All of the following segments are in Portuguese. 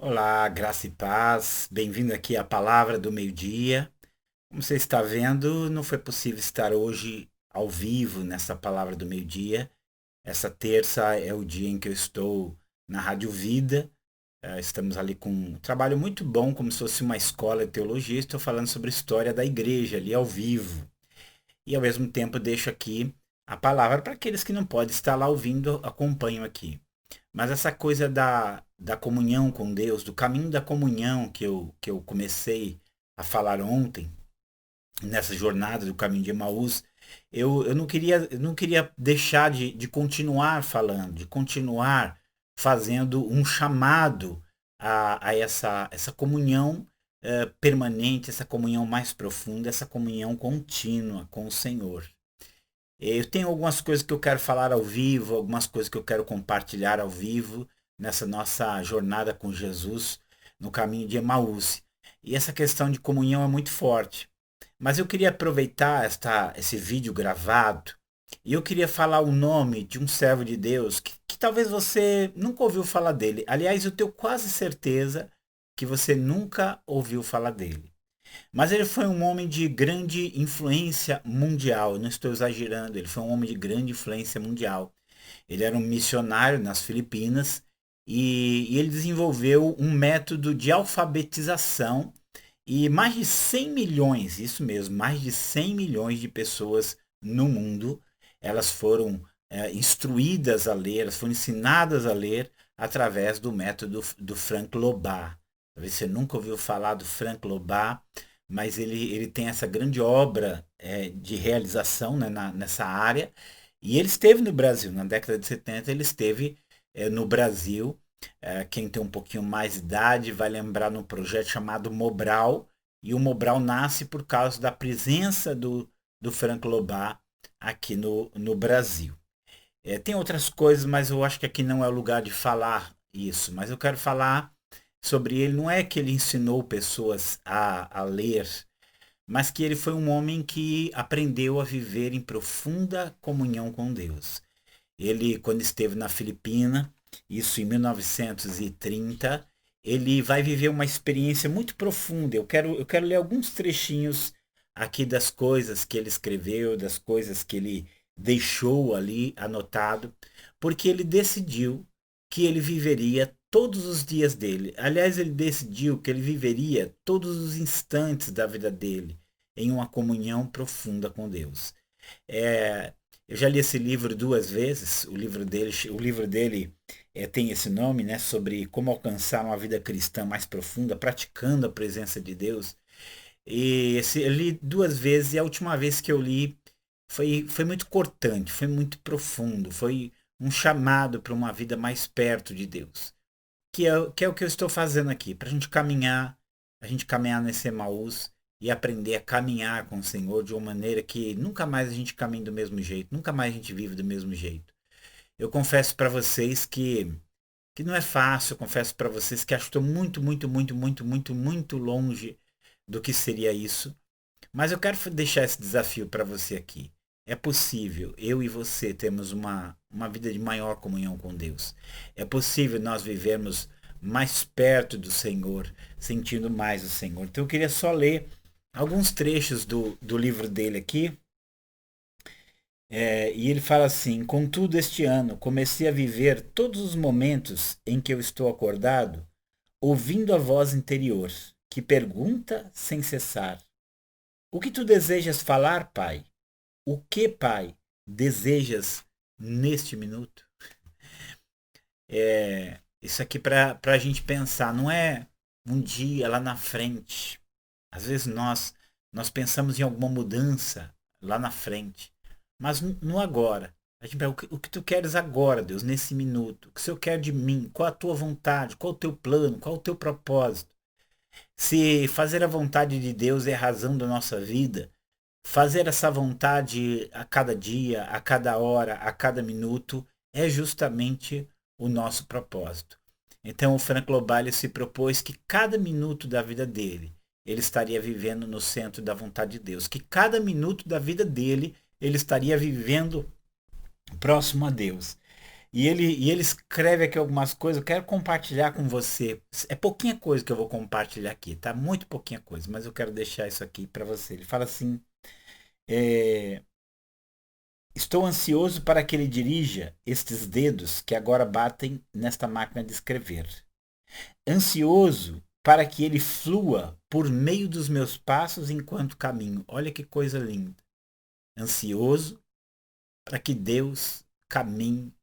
Olá, graça e paz. Bem-vindo aqui à Palavra do Meio-Dia. Como você está vendo, não foi possível estar hoje ao vivo nessa Palavra do Meio-Dia. Essa terça é o dia em que eu estou na Rádio Vida. Estamos ali com um trabalho muito bom, como se fosse uma escola de teologia. Estou falando sobre a história da igreja ali ao vivo. E ao mesmo tempo deixo aqui a palavra para aqueles que não podem estar lá ouvindo, acompanham aqui. Mas essa coisa da comunhão com Deus, do caminho da comunhão que eu comecei a falar ontem, nessa jornada do caminho de Emaús, eu não queria deixar de continuar falando, de continuar fazendo um chamado a essa comunhão permanente, essa comunhão mais profunda, essa comunhão contínua com o Senhor. Eu tenho algumas coisas que eu quero falar ao vivo, algumas coisas que eu quero compartilhar ao vivo nessa nossa jornada com Jesus no caminho de Emaús. E essa questão de comunhão é muito forte. Mas eu queria aproveitar esse vídeo gravado e eu queria falar o nome de um servo de Deus que talvez você nunca ouviu falar dele. Aliás, eu tenho quase certeza que você nunca ouviu falar dele. Mas ele foi um homem de grande influência mundial. Eu não estou exagerando, ele foi um homem de grande influência mundial. Ele era um missionário nas Filipinas e ele desenvolveu um método de alfabetização e mais de 100 milhões, isso mesmo, mais de 100 milhões de pessoas no mundo, elas foram instruídas a ler, elas foram ensinadas a ler através do método do Frank Lobat. Talvez você nunca ouviu falar do Frank Lobat, mas ele tem essa grande obra de realização, né, nessa área. E ele esteve no Brasil, na década de 70 ele esteve no Brasil. Quem tem um pouquinho mais de idade vai lembrar num projeto chamado Mobral, e o Mobral nasce por causa da presença do Frank Lobat aqui no Brasil. Tem outras coisas, mas eu acho que aqui não é o lugar de falar isso. Mas eu quero falar sobre ele. Não é que ele ensinou pessoas a ler, mas que ele foi um homem que aprendeu a viver em profunda comunhão com Deus. Ele, quando esteve na Filipina, isso em 1930, ele vai viver uma experiência muito profunda. Eu quero ler alguns trechinhos aqui das coisas que ele escreveu, das coisas que ele deixou ali anotado, porque ele decidiu que ele viveria todos os dias dele. Aliás, ele decidiu que ele viveria todos os instantes da vida dele em uma comunhão profunda com Deus. É, eu já li esse livro duas vezes. O livro dele tem esse nome, né, sobre como alcançar uma vida cristã mais profunda, praticando a presença de Deus. Eu li duas vezes e a última vez que eu li foi muito cortante, foi muito profundo, foi um chamado para uma vida mais perto de Deus. Que é o que eu estou fazendo aqui, para a gente caminhar nesse Emaús e aprender a caminhar com o Senhor de uma maneira que nunca mais a gente caminhe do mesmo jeito, nunca mais a gente vive do mesmo jeito. Eu confesso para vocês que não é fácil, eu confesso para vocês que acho que estou muito, muito, muito, muito, muito, muito longe do que seria isso. Mas eu quero deixar esse desafio para você aqui. É possível, eu e você temos uma vida de maior comunhão com Deus. É possível nós vivermos mais perto do Senhor, sentindo mais o Senhor. Então eu queria só ler alguns trechos do livro dele aqui. E ele fala assim: Contudo, este ano comecei a viver todos os momentos em que eu estou acordado, ouvindo a voz interior, que pergunta sem cessar: O que tu desejas falar, Pai? O que, Pai, desejas neste minuto? Isso aqui para a gente pensar, não é um dia lá na frente. Às vezes nós pensamos em alguma mudança lá na frente, mas no agora. A gente pergunta, o que tu queres agora, Deus, nesse minuto? O que o Senhor quer de mim? Qual a tua vontade? Qual o teu plano? Qual o teu propósito? Se fazer a vontade de Deus é a razão da nossa vida, fazer essa vontade a cada dia, a cada hora, a cada minuto é justamente o nosso propósito. Então o Frank Lobalia se propôs que cada minuto da vida dele ele estaria vivendo no centro da vontade de Deus, que cada minuto da vida dele ele estaria vivendo próximo a Deus. E ele escreve aqui algumas coisas, eu quero compartilhar com você. É pouquinha coisa que eu vou compartilhar aqui, tá? Muito pouquinha coisa, mas eu quero deixar isso aqui para você. Ele fala assim: é, estou ansioso para que ele dirija estes dedos que agora batem nesta máquina de escrever. Ansioso para que ele flua por meio dos meus passos enquanto caminho. Olha que coisa linda. Ansioso para que Deus caminhe,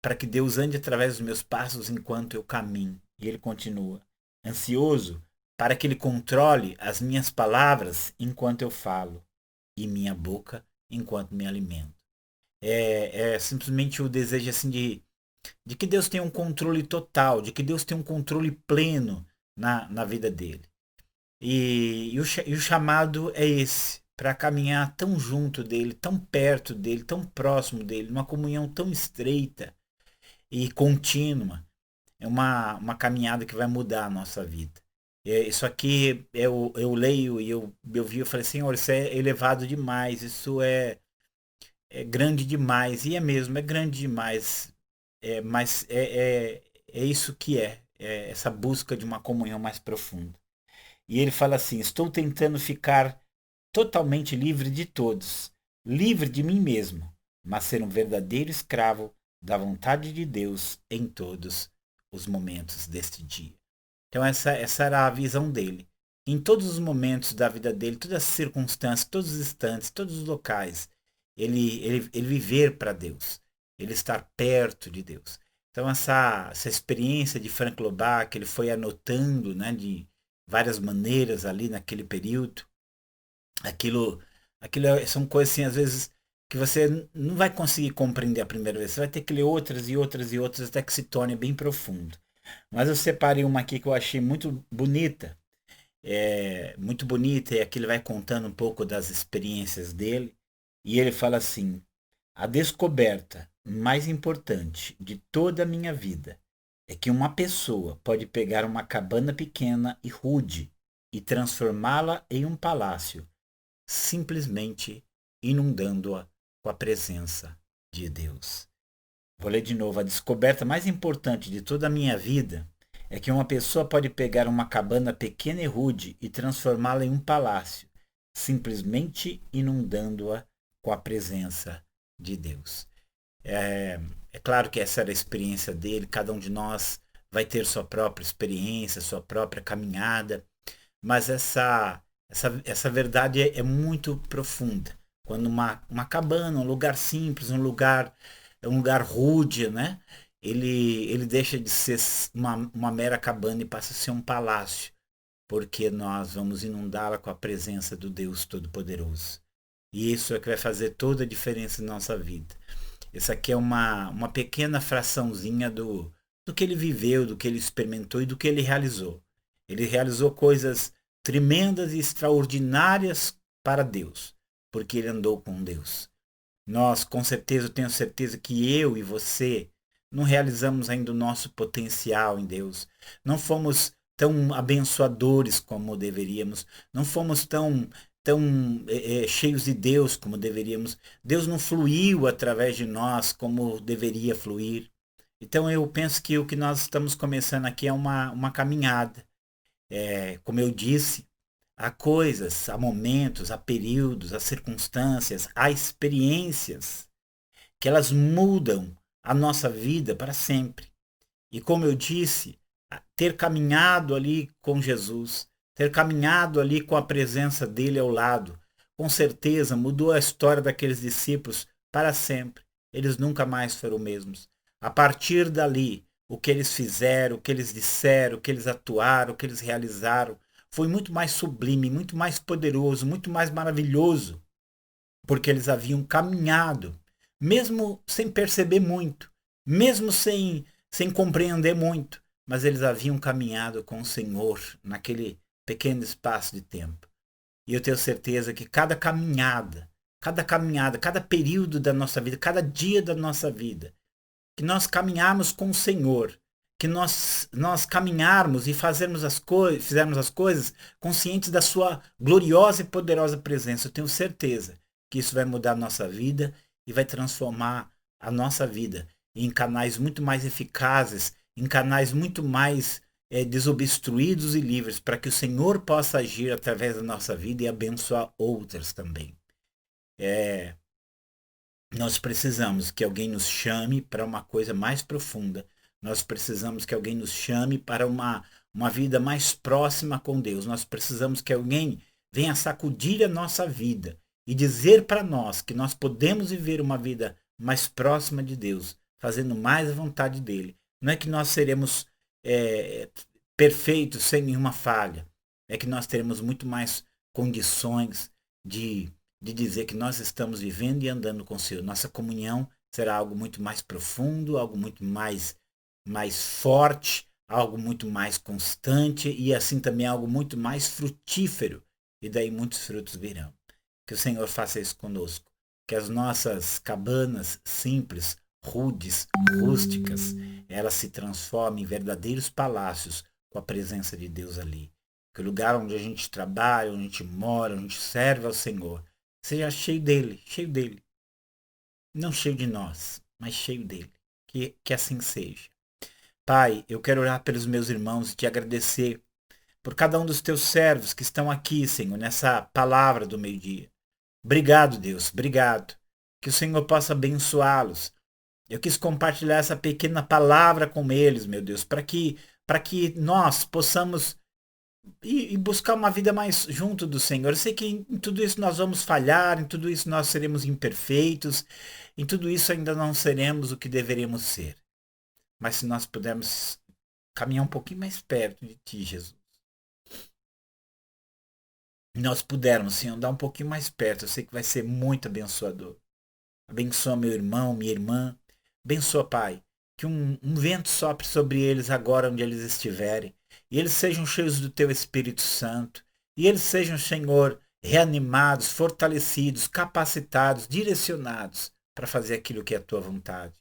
para que Deus ande através dos meus passos enquanto eu caminho. E ele continua: ansioso para que ele controle as minhas palavras enquanto eu falo e minha boca enquanto me alimento. É simplesmente o desejo assim de que Deus tenha um controle total, de que Deus tenha um controle pleno na vida dele. E o chamado é esse, para caminhar tão junto dele, tão perto dele, tão próximo dele, numa comunhão tão estreita e contínua. É uma caminhada que vai mudar a nossa vida. Isso aqui eu leio e eu vi, eu falei, Senhor, isso é elevado demais, isso é grande demais, e é mesmo, é grande demais. Mas é isso que é essa busca de uma comunhão mais profunda. E ele fala assim: estou tentando ficar totalmente livre de todos, livre de mim mesmo, mas ser um verdadeiro escravo da vontade de Deus em todos os momentos deste dia. Então essa era a visão dele. Em todos os momentos da vida dele, todas as circunstâncias, todos os instantes, todos os locais, ele viver para Deus, ele estar perto de Deus. Então essa experiência de Frank Lobach, ele foi anotando, né, de várias maneiras ali naquele período. Aquilo, são coisas assim, às vezes, que você não vai conseguir compreender a primeira vez. Você vai ter que ler outras e outras e outras até que se torne bem profundo. Mas eu separei uma aqui que eu achei muito bonita, e aqui ele vai contando um pouco das experiências dele. E ele fala assim: a descoberta mais importante de toda a minha vida é que uma pessoa pode pegar uma cabana pequena e rude e transformá-la em um palácio, simplesmente inundando-a com a presença de Deus. Vou ler de novo. A descoberta mais importante de toda a minha vida é que uma pessoa pode pegar uma cabana pequena e rude e transformá-la em um palácio, simplesmente inundando-a com a presença de Deus. É claro que essa era a experiência dele, cada um de nós vai ter sua própria experiência, sua própria caminhada, mas essa verdade é muito profunda. Quando uma cabana, um lugar simples, um lugar rude, né? Ele deixa de ser uma mera cabana e passa a ser um palácio, porque nós vamos inundá-la com a presença do Deus Todo-Poderoso. E isso é que vai fazer toda a diferença na nossa vida. Essa aqui é uma pequena fraçãozinha do que ele viveu, do que ele experimentou e do que ele realizou. Ele realizou coisas tremendas e extraordinárias para Deus, porque ele andou com Deus. Nós, com certeza, eu tenho certeza que eu e você não realizamos ainda o nosso potencial em Deus. Não fomos tão abençoadores como deveríamos. Não fomos tão cheios de Deus como deveríamos. Deus não fluiu através de nós como deveria fluir. Então eu penso que o que nós estamos começando aqui é uma caminhada. Como eu disse, há coisas, há momentos, há períodos, há circunstâncias, há experiências que elas mudam a nossa vida para sempre. E como eu disse, ter caminhado ali com Jesus, ter caminhado ali com a presença dele ao lado, com certeza mudou a história daqueles discípulos para sempre. Eles nunca mais foram os mesmos. A partir dali, o que eles fizeram, o que eles disseram, o que eles atuaram, o que eles realizaram, foi muito mais sublime, muito mais poderoso, muito mais maravilhoso, porque eles haviam caminhado, mesmo sem perceber muito, mesmo sem compreender muito, mas eles haviam caminhado com o Senhor naquele pequeno espaço de tempo. E eu tenho certeza que cada período da nossa vida, cada dia da nossa vida, que nós caminharmos com o Senhor, que nós caminharmos e fizermos as coisas conscientes da sua gloriosa e poderosa presença. Eu tenho certeza que isso vai mudar a nossa vida e vai transformar a nossa vida. em canais muito mais eficazes, em canais muito mais desobstruídos e livres, para que o Senhor possa agir através da nossa vida e abençoar outras também. Nós precisamos que alguém nos chame para uma coisa mais profunda. Nós precisamos que alguém nos chame para uma vida mais próxima com Deus. Nós precisamos que alguém venha sacudir a nossa vida e dizer para nós que nós podemos viver uma vida mais próxima de Deus, fazendo mais a vontade dele. Não é que nós seremos perfeitos sem nenhuma falha. É que nós teremos muito mais condições de dizer que nós estamos vivendo e andando com o Senhor. Nossa comunhão será algo muito mais profundo, algo muito mais forte, algo muito mais constante e assim também algo muito mais frutífero. E daí muitos frutos virão. Que o Senhor faça isso conosco. Que as nossas cabanas simples, rudes, rústicas, elas se transformem em verdadeiros palácios com a presença de Deus ali. Que o lugar onde a gente trabalha, onde a gente mora, onde a gente serve ao Senhor, seja cheio dele, cheio dele. Não cheio de nós, mas cheio dele. Que assim seja. Pai, eu quero orar pelos meus irmãos e te agradecer por cada um dos teus servos que estão aqui, Senhor, nessa palavra do meio-dia. Obrigado, Deus, obrigado. Que o Senhor possa abençoá-los. Eu quis compartilhar essa pequena palavra com eles, meu Deus, para que nós possamos e buscar uma vida mais junto do Senhor. Eu sei que em tudo isso nós vamos falhar, em tudo isso nós seremos imperfeitos, em tudo isso ainda não seremos o que deveríamos ser. Mas se nós pudermos caminhar um pouquinho mais perto de Ti, Jesus, nós pudermos, sim, andar um pouquinho mais perto, eu sei que vai ser muito abençoador. Abençoa meu irmão, minha irmã. Abençoa, Pai. Que um vento sopre sobre eles agora onde eles estiverem. E eles sejam cheios do Teu Espírito Santo. E eles sejam, Senhor, reanimados, fortalecidos, capacitados, direcionados para fazer aquilo que é a Tua vontade.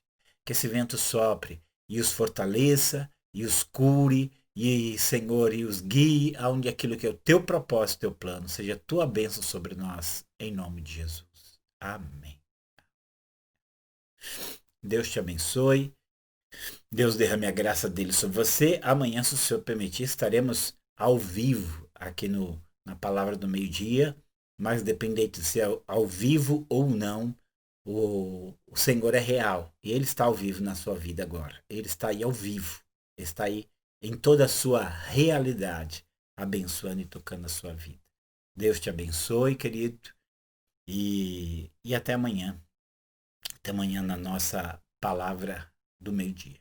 Que esse vento sopre e os fortaleça, e os cure, e, Senhor, e os guie aonde aquilo que é o Teu propósito, Teu plano, seja a Tua bênção sobre nós, em nome de Jesus. Amém. Deus te abençoe. Deus derrame a graça dele sobre você. Amanhã, se o Senhor permitir, estaremos ao vivo aqui na Palavra do Meio-Dia. Mas dependente de ser ao vivo ou não, o Senhor é real. E Ele está ao vivo na sua vida agora. Ele está aí ao vivo. Ele está aí em toda a sua realidade, abençoando e tocando a sua vida. Deus te abençoe, querido. E até amanhã. Até amanhã na nossa Palavra do Meio-Dia.